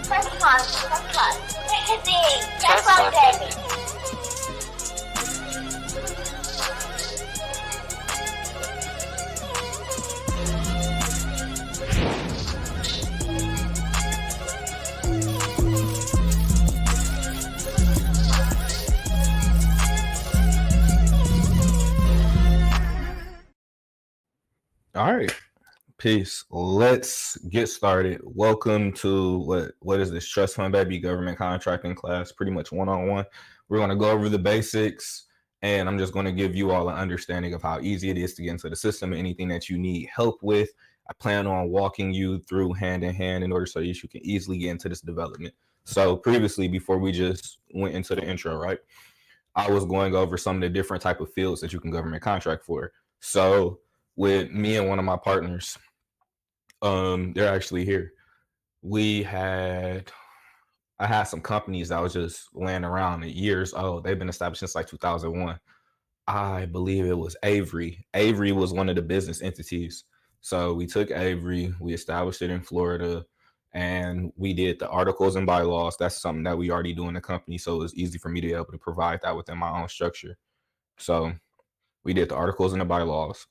Press plus. Press plus. Ding. Jackpot day. All right. Peace. Let's get started. Welcome to what is this trust fund baby government contracting class, pretty much one-on-one. We're going to go over the basics, and I'm just going to give you all an understanding of how easy it is to get into the system and anything that you need help with. I plan on walking you through hand in hand in order so that you can easily get into this development. So previously, before we just went into the intro, right, I was going over some of the different type of fields that you can government contract for. So with me and one of my partners, they're actually here. I had some companies that was just laying around at years old. They've been established since like 2001. I believe it was Avery. Avery was one of the business entities. So we took Avery, we established it in Florida, and we did the articles and bylaws. That's something that we already do in the company. So it was easy for me to be able to provide that within my own structure. So we did the articles and the bylaws.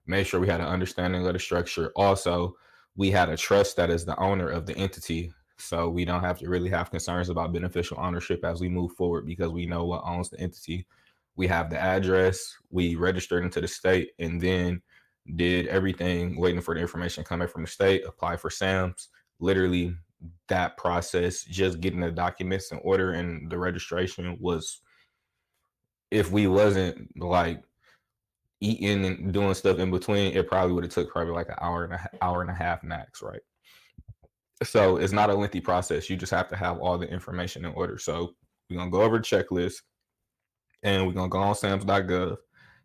Made sure we had an understanding of the structure. Also, we had a trust that is the owner of the entity, so we don't have to really have concerns about beneficial ownership as we move forward because we know what owns the entity. We have the address, we registered into the state, and then did everything waiting for the information coming from the state, apply for SAMs. Literally, that process, just getting the documents in order and the registration was, if we wasn't like eating and doing stuff in between, it probably would have took probably like an hour and a half max, right? So it's not a lengthy process. You just have to have all the information in order. So we're gonna go over the checklist, and we're gonna go on SAMS.gov,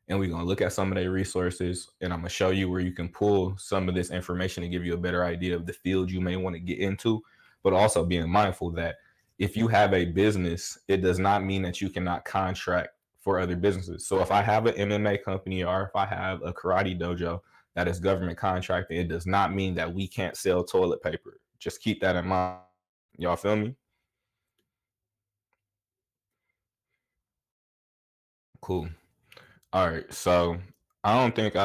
and we're gonna look at some of their resources, and I'm gonna show you where you can pull some of this information and give you a better idea of the field you may want to get into, but also being mindful that if you have a business, it does not mean that you cannot contract for other businesses. So if I have an MMA company or if I have a karate dojo that is government contracting, it does not mean that we can't sell toilet paper. Just keep that in mind. Y'all feel me? Cool. All right. So I don't think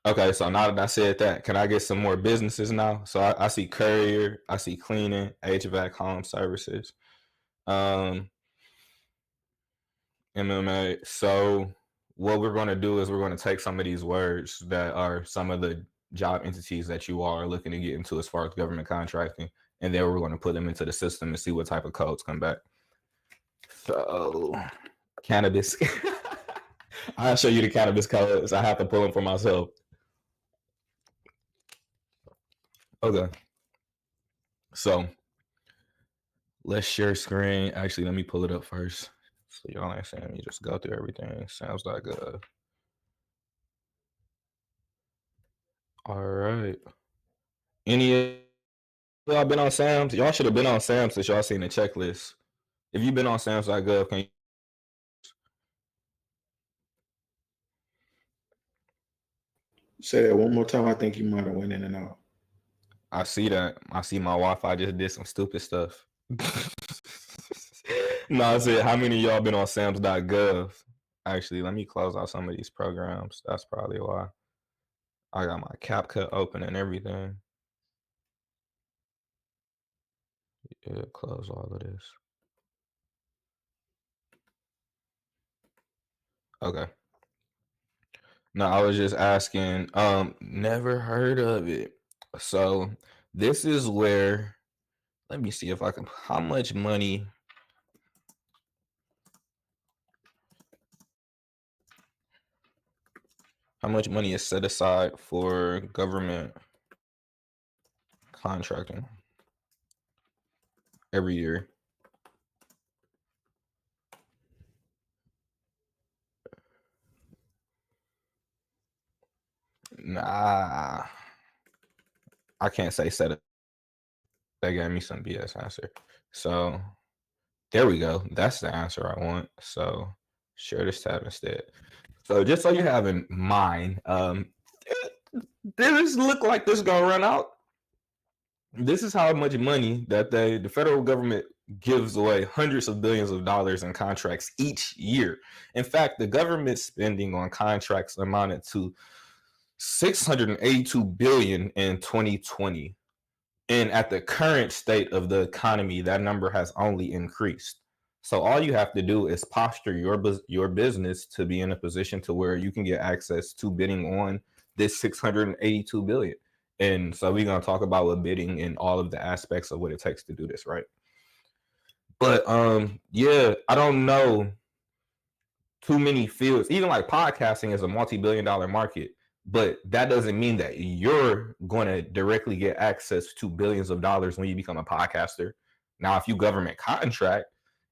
okay, so now that I said that, can I get some more businesses now? So I see courier, I see cleaning, HVAC, home services, um, MMA. So what we're going to do is we're going to take some of these words that are some of the job entities that you are looking to get into as far as government contracting, and then we're going to put them into the system and see what type of codes come back. So cannabis. I'll show you the cannabis codes. I have to pull them for myself. Okay. So let's share screen. Actually, let me pull it up first. So y'all ain't saying me just go through everything. Sounds.gov. All right. Any of y'all been on SAMS? Y'all should have been on SAMS since y'all seen the checklist. If you've been on SAMS.gov, can you Say that one more time. I think you might have went in and out. I see that. I see my Wi-Fi just did some stupid stuff. No, I said, how many of y'all been on SAMS.gov? Actually, let me close out some of these programs. That's probably why. I got my CapCut open and everything. Yeah, close all of this. Okay. No, I was just asking. Never heard of it. So this is where. Let me see if I can. How much money? How much money is set aside for government contracting every year? Nah, I can't say set it. They gave me some BS answer. So there we go. That's the answer I want. So share this tab instead. So just so you have in mind, this look like this gonna run out. This is how much money that the federal government gives away, hundreds of billions of dollars in contracts each year. In fact, the government spending on contracts amounted to 682 billion in 2020. And at the current state of the economy, that number has only increased. So all you have to do is posture your business to be in a position to where you can get access to bidding on this 682 billion. And so we're going to talk about what bidding and all of the aspects of what it takes to do this, right? But yeah, I don't know too many fields. Even like podcasting is a multi-billion-dollar market, but that doesn't mean that you're going to directly get access to billions of dollars when you become a podcaster. Now, if you government contract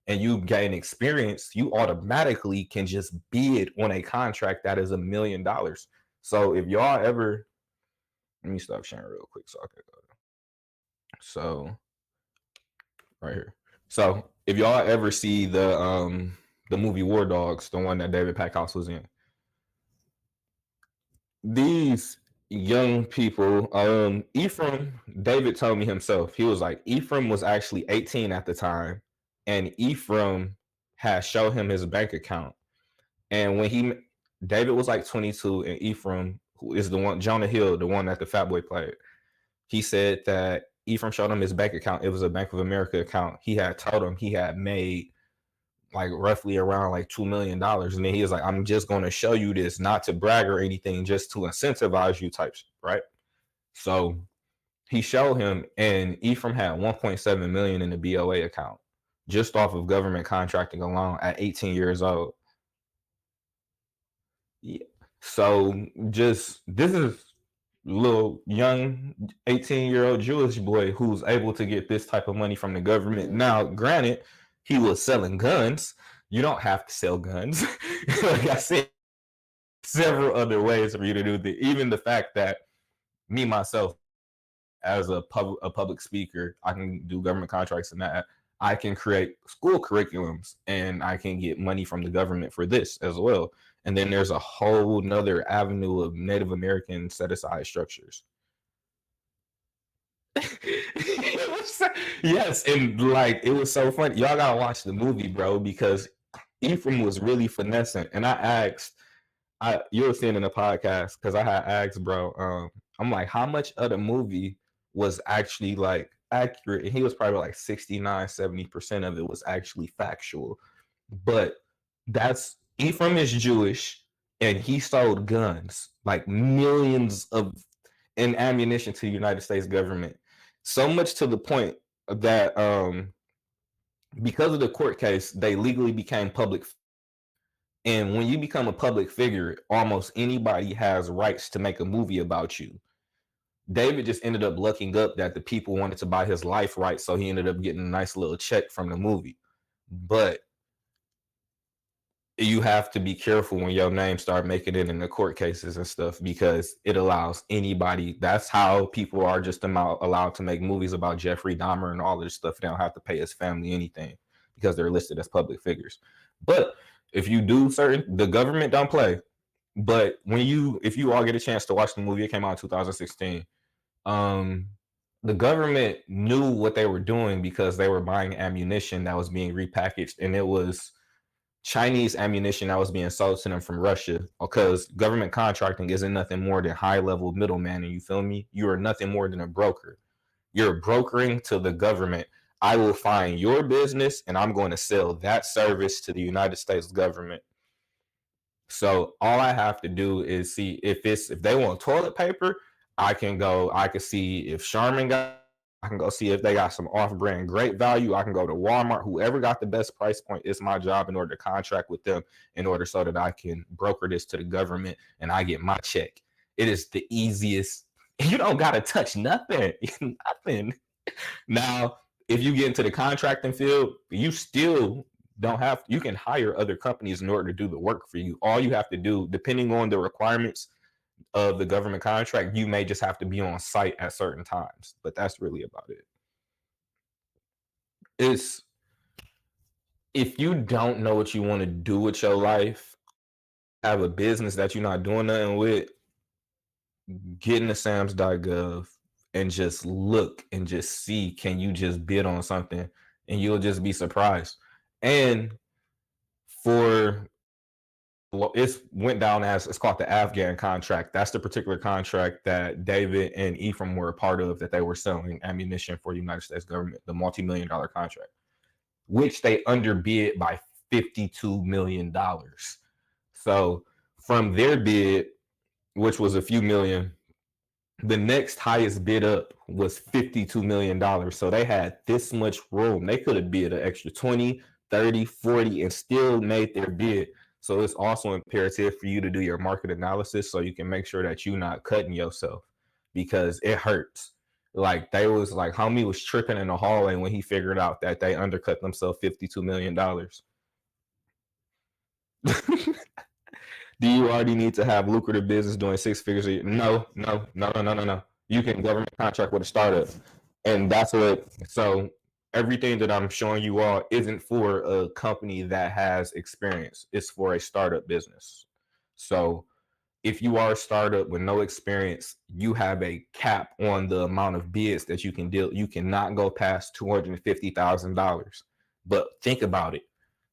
and you gain experience, you automatically can just bid on a contract that is $1 million. So if y'all ever, let me stop sharing real quick so I can go. So right here. So if y'all ever see the movie War Dogs, the one that David Packhouse was in, these young people, Ephraim, David told me himself, he was like, Ephraim was actually 18 at the time, and Ephraim had showed him his bank account. And when David was like 22, and Ephraim, who is the one, Jonah Hill, the one that the Fat Boy played, he said that Ephraim showed him his bank account. It was a Bank of America account. He had told him he had made like roughly around like $2 million. And then he was like, I'm just going to show you this, not to brag or anything, just to incentivize you types, right? So he showed him, and Ephraim had 1.7 million in the BOA account just off of government contracting alone at 18 years old. Yeah. So just, this is little young 18-year-old Jewish boy who's able to get this type of money from the government. Now, granted, he was selling guns. You don't have to sell guns. Like I said, several other ways for you to do that. Even the fact that me, myself, as a public speaker, I can do government contracts and that. I can create school curriculums and I can get money from the government for this as well. And then there's a whole nother avenue of Native American set-aside structures. Yes, and like it was so funny. Y'all gotta watch the movie, bro, because Ephraim was really finessing. And I asked, you were seeing in the podcast because I had asked, bro, I'm like, how much of the movie was actually like accurate? And he was probably like 69-70% of it was actually factual. But that's, Ephraim is Jewish and he sold guns, like millions of in ammunition to the United States government. So much to the point that because of the court case, they legally became public. And when you become a public figure, almost anybody has rights to make a movie about you. David just ended up lucking up that the people wanted to buy his life rights, so he ended up getting a nice little check from the movie. But you have to be careful when your name start making it in the court cases and stuff, because it allows anybody. That's how people are just allowed to make movies about Jeffrey Dahmer and all of this stuff. They don't have to pay his family anything because they're listed as public figures. But if you do the government don't play. But if you all get a chance to watch the movie, it came out in 2016. The government knew what they were doing because they were buying ammunition that was being repackaged, and it was Chinese ammunition that was being sold to them from Russia, because government contracting isn't nothing more than high-level middleman. And you feel me? You are nothing more than a broker. You're brokering to the government. I will find your business and I'm going to sell that service to the United States government. So all I have to do is see if they want toilet paper, I can see if Charmin I can go see if they got some off-brand great value. I can go to Walmart. Whoever got the best price point, it's my job in order to contract with them in order so that I can broker this to the government and I get my check. It is the easiest. You don't got to touch nothing. Nothing. Now, if you get into the contracting field, you still don't have, you can hire other companies in order to do the work for you. All you have to do, depending on the requirements of the government contract, you may just have to be on site at certain times, but that's really about it. It's, if you don't know what you want to do with your life, have a business that you're not doing nothing with, get into SAMS.gov, and just look and just see, can you just bid on something, and you'll just be surprised. And for it went down as it's called the Afghan contract. That's the particular contract that David and Ephraim were a part of, that they were selling ammunition for the United States government, the multi-million-dollar contract, which they underbid by $52 million. So from their bid, which was a few million, the next highest bid up was $52 million. So they had this much room. They could have bid an extra 20, 30, 40 and still made their bid. So it's also imperative for you to do your market analysis so you can make sure that you're not cutting yourself, because it hurts. Like they was like, homie was tripping in the hallway when he figured out that they undercut themselves $52 million. Do you already need to have lucrative business doing six figures a year? No. You can government contract with a startup. And that's what, so everything that I'm showing you all isn't for a company that has experience. It's for a startup business. So if you are a startup with no experience, you have a cap on the amount of bids that you can deal. You cannot go past $250,000. But think about it.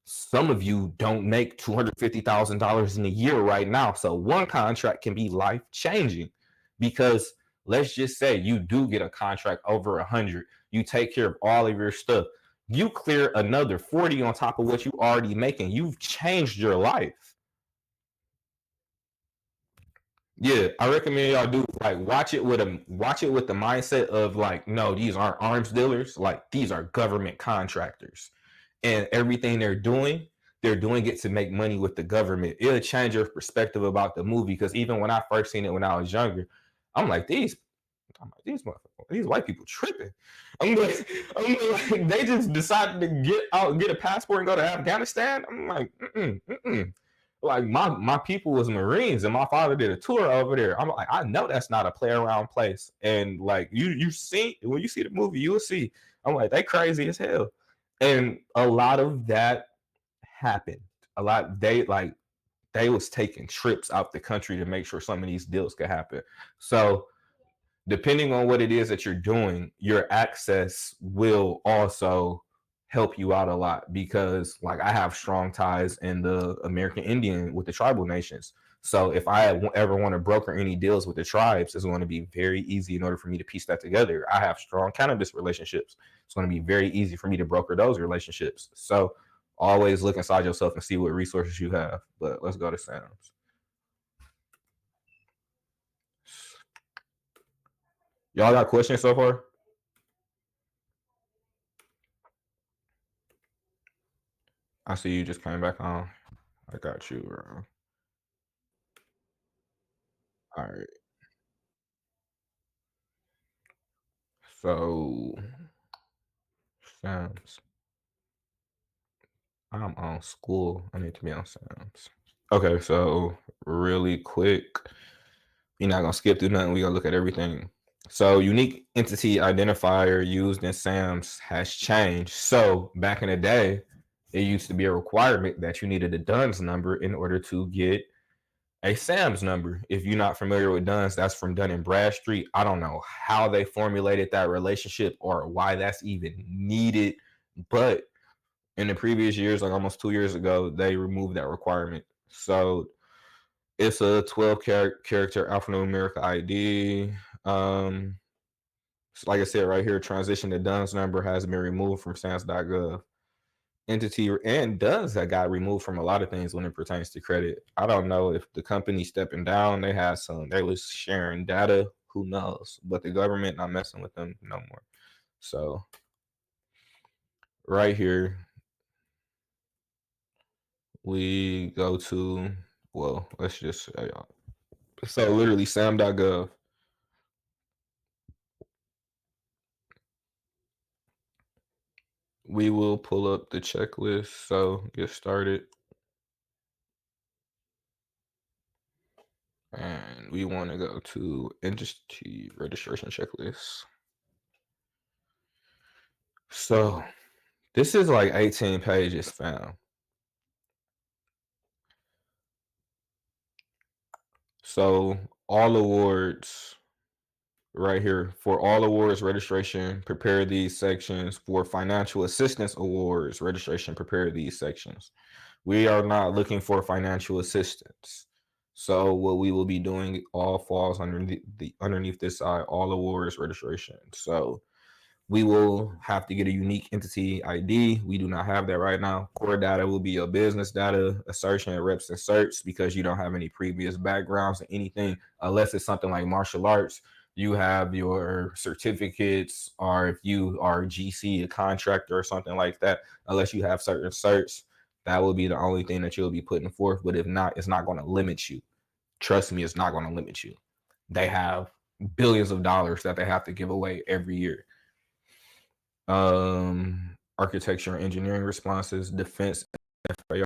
Some of you don't make $250,000 in a year right now. So one contract can be life changing, because let's just say you do get a contract over 100. You take care of all of your stuff. You clear another 40 on top of what you already making. You've changed your life. Yeah, I recommend y'all do like watch it with the mindset of like, no, these aren't arms dealers. Like these are government contractors, and everything they're doing it to make money with the government. It'll change your perspective about the movie, because even when I first seen it when I was younger, I'm like these white people tripping. I'm like they just decided to get a passport and go to Afghanistan. I'm like, like my people was Marines and my father did a tour over there. I'm like, I know that's not a play around place. And like you see, when you see the movie, you'll see. I'm like, they crazy as hell. And a lot of that happened. A lot they was taking trips out the country to make sure some of these deals could happen. So depending on what it is that you're doing, your access will also help you out a lot, because like I have strong ties in the American Indian with the tribal nations. So if I ever want to broker any deals with the tribes, it's going to be very easy in order for me to piece that together. I have strong cannabis relationships. It's going to be very easy for me to broker those relationships. So always look inside yourself and see what resources you have. But let's go to Sam's. Y'all got questions so far? I see you just came back on. I got you, bro. All right. So, Sam's. I'm on school. I need to be on Sam's. Okay, so really quick. We're not gonna skip through nothing. We're gonna look at everything. So, unique entity identifier used in SAMs has changed. So, back in the day, it used to be a requirement that you needed a DUNS number in order to get a SAMS number. If you're not familiar with DUNS, that's from Dun and Bradstreet. I don't know how they formulated that relationship or why that's even needed, but in the previous years, like almost 2 years ago, they removed that requirement. So it's a 12 character alphanumeric ID. Like I said right here, transition to DUNS number has been removed from SAMS.gov. Entity and DUNS that got removed from a lot of things when it pertains to credit. I don't know if the company stepping down, they was sharing data, who knows, but the government not messing with them no more. So right here we go to, well, let's just show y'all. So literally sam.gov. We will pull up the checklist. So get started. And we want to go to entity registration checklist. So this is like 18 pages, fam. So all awards, right here. For all awards registration, prepare these sections. For financial assistance awards registration, prepare these sections. We are not looking for financial assistance. So what we will be doing all falls underneath this side, all awards registration. So we will have to get a unique entity ID. We do not have that right now. Core data will be your business data, assertion, reps, and certs, because you don't have any previous backgrounds or anything, unless it's something like martial arts. You have your certificates, or if you are GC, a contractor, or something like that, unless you have certain certs, that will be the only thing that you'll be putting forth. But if not, it's not going to limit you. Trust me, it's not going to limit you. They have billions of dollars that they have to give away every year. Architecture and engineering responses, defense, FAR.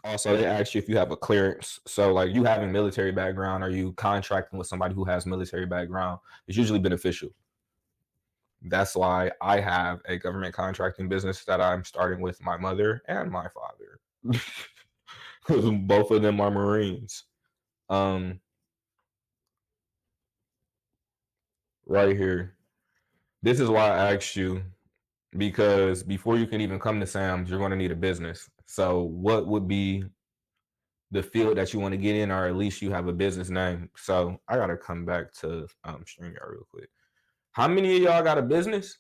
Also, they ask you if you have a clearance. So, like, you having military background, or you contracting with somebody who has military background, it's usually beneficial. That's why I have a government contracting business that I'm starting with my mother and my father, because both of them are Marines. Right here. This is why I asked you, because before you can even come to SAMS, you're going to need a business. So what would be the field that you want to get in, or at least you have a business name? So I got to come back to StreamYard real quick. How many of y'all got a business?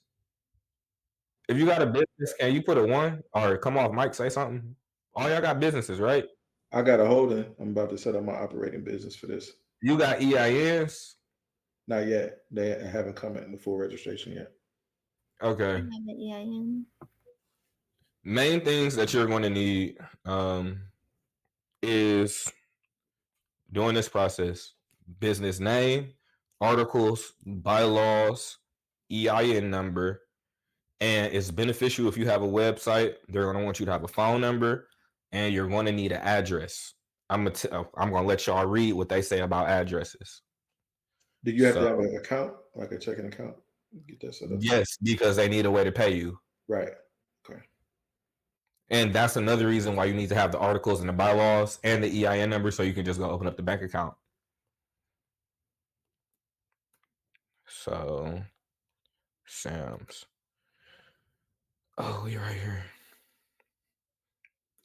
If you got a business, can you put a 1 or come off mic, say something? All y'all got businesses, right? I got a holding. I'm about to set up my operating business for this. You got EINs? Not yet. They haven't come in the full registration yet. Okay. I have an EIN. Main things that you're going to need is, during this process, business name, articles, bylaws, EIN number, and it's beneficial if you have a website. They're going to want you to have a phone number, and you're going to need an address. I'm going to let y'all read what they say about addresses. Do you have to have an account, like a checking account? Get that set up? Yes, because they need a way to pay you. Right. Okay. And that's another reason why you need to have the articles and the bylaws and the EIN number, so you can just go open up the bank account. So, SAMS. Oh, you're right here.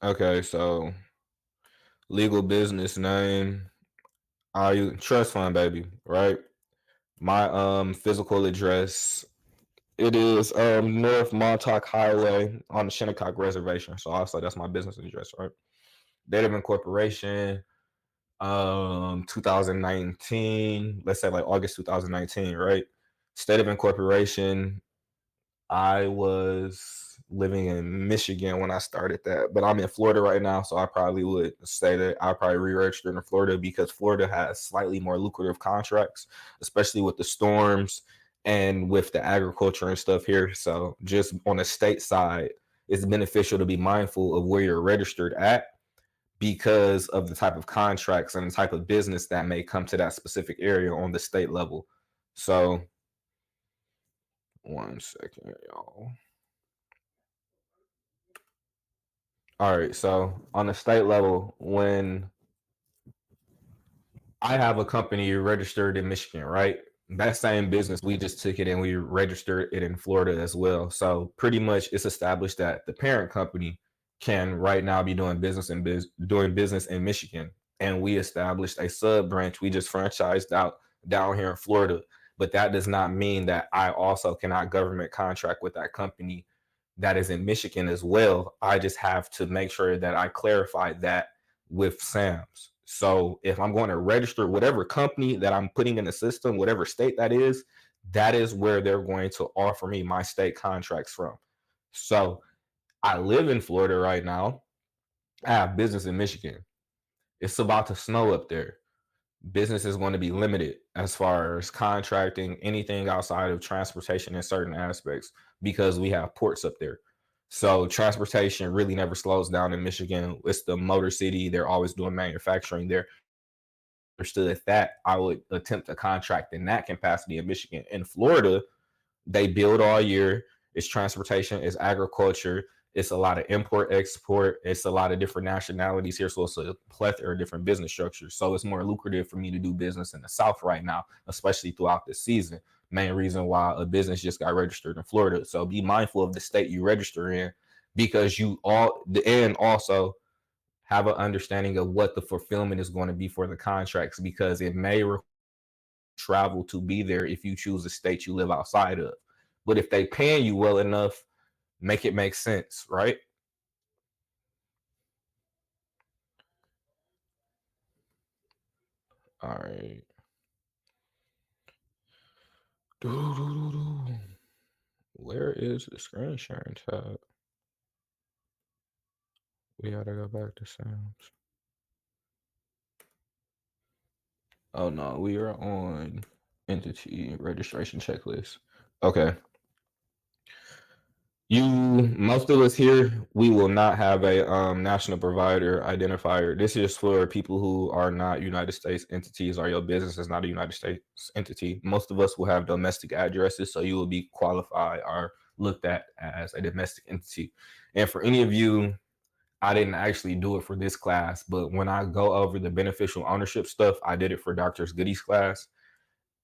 Okay, so legal business name. Trust fund, baby, right? My physical address, it is North Montauk Highway on the Shinnecock Reservation. So also that's my business address, right? Date of incorporation, 2019. Let's say like August 2019, right? State of incorporation, I was living in Michigan when I started that, but I'm in Florida right now, so I probably would say that I'll probably re-register in Florida, because Florida has slightly more lucrative contracts, especially with the storms and with the agriculture and stuff here. So just on the state side, it's beneficial to be mindful of where you're registered at, because of the type of contracts and the type of business that may come to that specific area on the state level. So 1 second, y'all. All right, so on the state level, when I have a company registered in Michigan, right? That same business, we just took it and we registered it in Florida as well. So pretty much it's established that the parent company can right now be doing business in Michigan. And we established a sub branch. We just franchised out down here in Florida. But that does not mean that I also cannot government contract with that company that is in Michigan as well. I just have to make sure that I clarify that with SAMS. So if I'm going to register whatever company that I'm putting in the system, whatever state that is where they're going to offer me my state contracts from. So I live in Florida right now. I have business in Michigan. It's about to snow up there. Business is going to be limited as far as contracting anything outside of transportation in certain aspects, because we have ports up there. So transportation really never slows down in Michigan. It's the motor city. They're always doing manufacturing there. Understood that, I would attempt a contract in that capacity in Michigan. In Florida, they build all year. It's transportation, it's agriculture, It's a lot of import, export. It's a lot of different nationalities here. So it's a plethora of different business structures. So it's more lucrative for me to do business in the South right now, especially throughout this season. Main reason why a business just got registered in Florida. So be mindful of the state you register in, because and also have an understanding of what the fulfillment is going to be for the contracts, because it may travel to be there if you choose a state you live outside of. But if they paying you well enough, make it make sense, right? All right. Where is the screen sharing tab? We gotta go back to sounds. Oh no, we are on entity registration checklist. Okay. Most of us here, we will not have a national provider identifier. This is for people who are not United States entities, or your business is not a United States entity. Most of us will have domestic addresses, so you will be qualified or looked at as a domestic entity. And for any of you, I didn't actually do it for this class, but when I go over the beneficial ownership stuff, I did it for Doctor's Goodies class.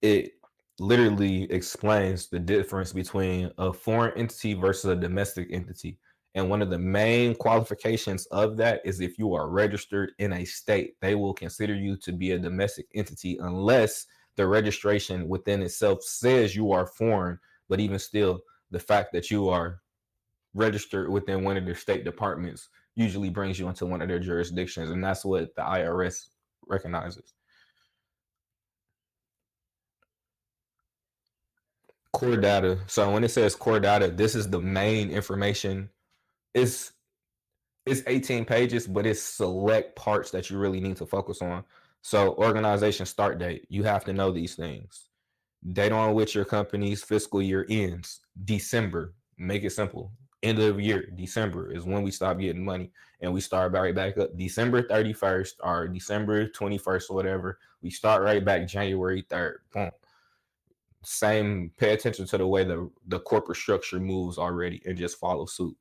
It literally explains the difference between a foreign entity versus a domestic entity. And one of the main qualifications of that is if you are registered in a state, they will consider you to be a domestic entity unless the registration within itself says you are foreign. But even still, the fact that you are registered within one of their state departments usually brings you into one of their jurisdictions. And that's what the IRS recognizes. Core data. So when it says core data, this is the main information. It's 18 pages, but it's select parts that you really need to focus on. So organization start date, you have to know these things. Date on which your company's fiscal year ends, December. Make it simple. End of year, December is when we stop getting money, and we start right back up December 31st or December 21st or whatever. We start right back January 3rd. Boom. Same, pay attention to the way the corporate structure moves already and just follow suit.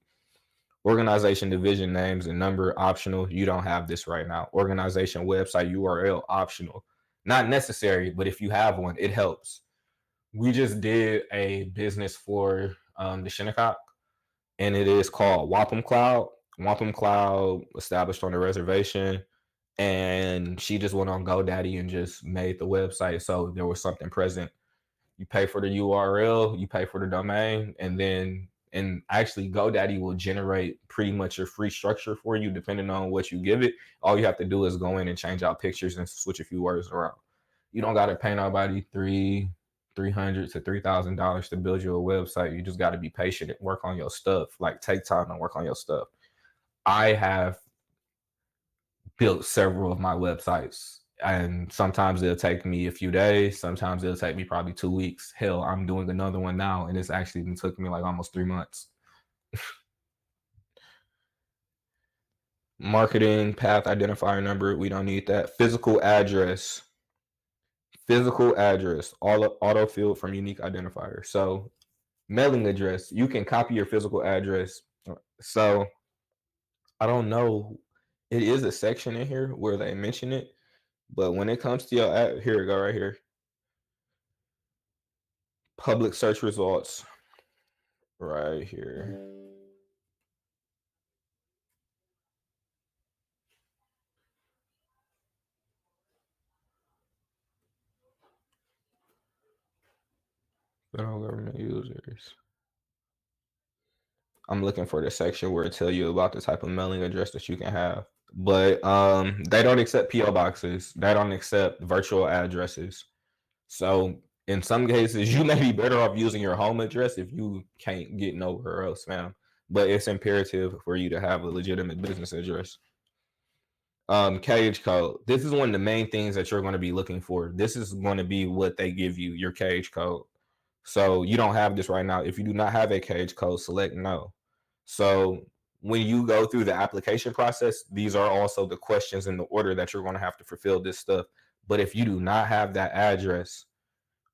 Organization division names and number optional. You don't have this right now. Organization website URL optional. Not necessary, but if you have one, it helps. We just did a business for the Shinnecock, and it is called Wampum Cloud. Wampum Cloud established on the reservation, and she just went on GoDaddy and just made the website. So there was something present. You pay for the URL, you pay for the domain, and actually GoDaddy will generate pretty much a free structure for you depending on what you give it. All you have to do is go in and change out pictures and switch a few words around. You don't got to pay nobody $300 to $3,000 to build you a website. You just got to be patient and work on your stuff. Like, take time and work on your stuff. I have built several of my websites, and sometimes it'll take me a few days. Sometimes it'll take me probably 2 weeks. Hell, I'm doing another one now, and it's actually been took me like almost 3 months. Marketing path identifier number, we don't need that. Physical address, all auto-filled from unique identifier. So mailing address, you can copy your physical address. So I don't know, it is a section in here where they mention it, but when it comes to your app, here we go, right here. Public search results, right here. Federal government users. I'm looking for the section where it tells you about the type of mailing address that you can have. But they don't accept PO boxes. They don't accept virtual addresses. So in some cases, you may be better off using your home address if you can't get nowhere else, ma'am. But it's imperative for you to have a legitimate business address. Cage code. This is one of the main things that you're going to be looking for. This is going to be what they give you, your cage code. So you don't have this right now. If you do not have a cage code, select no. So when you go through the application process, these are also the questions in the order that you're going to have to fulfill this stuff. But if you do not have that address,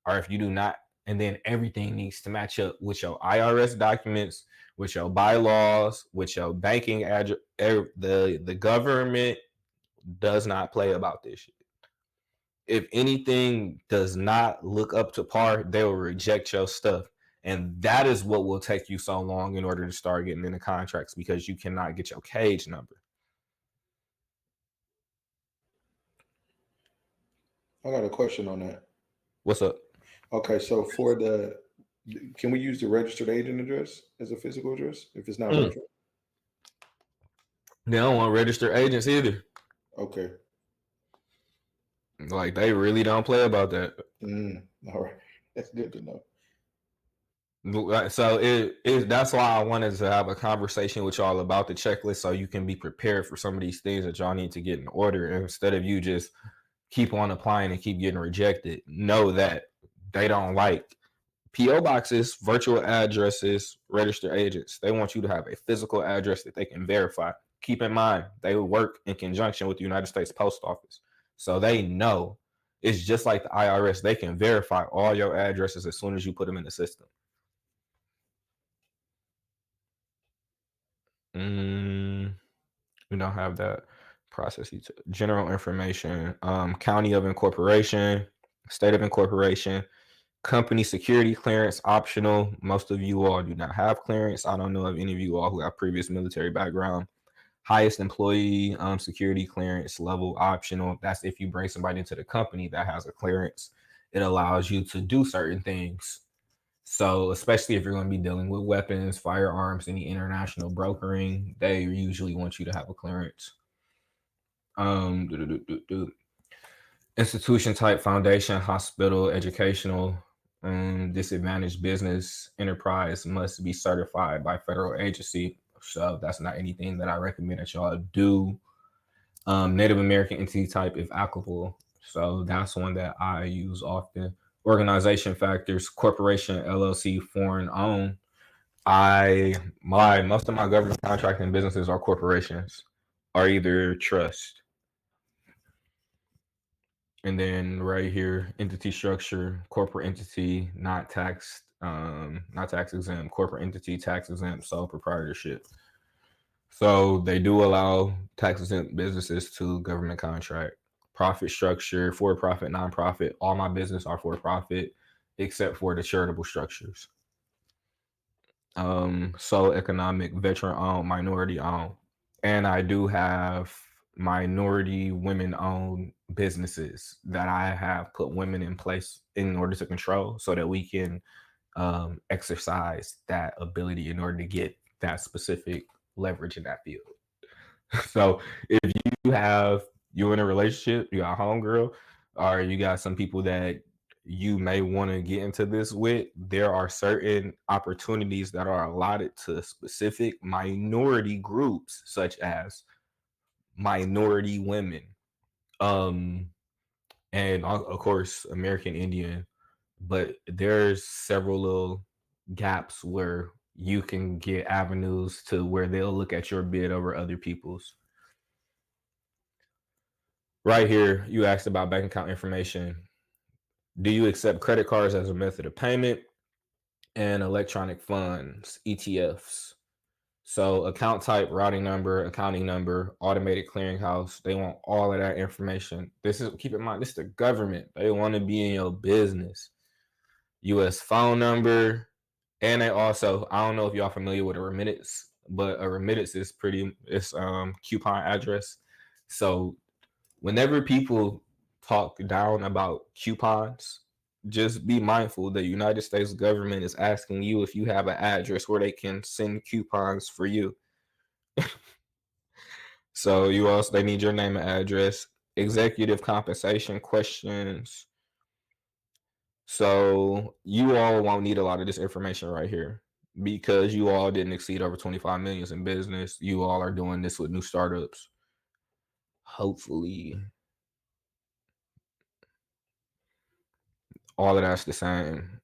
or if you do not And then everything needs to match up with your IRS documents, with your bylaws, with your banking address. The government does not play about this shit. If anything does not look up to par, they will reject your stuff. And that is what will take you so long in order to start getting into contracts, because you cannot get your cage number. I got a question on that. What's up? Okay, so can we use the registered agent address as a physical address if it's not virtual? They don't want registered agents either. Okay. Like, they really don't play about that. All right. That's good to know. So that's why I wanted to have a conversation with y'all about the checklist, so you can be prepared for some of these things that y'all need to get in order, instead of you just keep on applying and keep getting rejected. Know that they don't like PO boxes, virtual addresses, registered agents. They want you to have a physical address that they can verify. Keep in mind, they work in conjunction with the United States Post Office, so they know. It's just like the IRS. They can verify all your addresses as soon as you put them in the system. We don't have that process. General information, county of incorporation, state of incorporation, company security clearance optional. Most of you all do not have clearance. I don't know of any of you all who have previous military background. Highest employee security clearance level optional. That's if you bring somebody into the company that has a clearance. It allows you to do certain things. So especially if you're going to be dealing with weapons, firearms, any international brokering, they usually want you to have a clearance. Institution type, foundation, hospital, educational, disadvantaged business, enterprise must be certified by federal agency. So that's not anything that I recommend that y'all do. Native American entity type, if applicable. So that's one that I use often. Organization factors, corporation, LLC, foreign owned. Most of my government contracting businesses are corporations, are either trust. And then right here, entity structure, corporate entity, not tax exempt, corporate entity, tax exempt, sole proprietorship. So they do allow tax exempt businesses to government contract. Profit structure, for profit, nonprofit. All my business are for profit, except for the charitable structures. So economic, veteran owned, minority owned. And I do have minority women owned businesses that I have put women in place in order to control, so that we can exercise that ability in order to get that specific leverage in that field. So if you're in a relationship, you got a homegirl, or you got some people that you may want to get into this with, there are certain opportunities that are allotted to specific minority groups, such as minority women, and of course American Indian. But there's several little gaps where you can get avenues to where they'll look at your bid over other people's. Right here, you asked about bank account information. Do you accept credit cards as a method of payment? And electronic funds, ETFs. So account type, routing number, accounting number, automated clearinghouse. They want all of that information. Keep in mind, this is the government. They want to be in your business. US phone number. And they also, I don't know if y'all familiar with a remittance, but a remittance is coupon address. So whenever people talk down about coupons, just be mindful the United States government is asking you if you have an address where they can send coupons for you. So they need your name and address. Executive compensation questions. So you all won't need a lot of this information right here, because you all didn't exceed over 25 million in business. You all are doing this with new startups. Hopefully all of that's the same.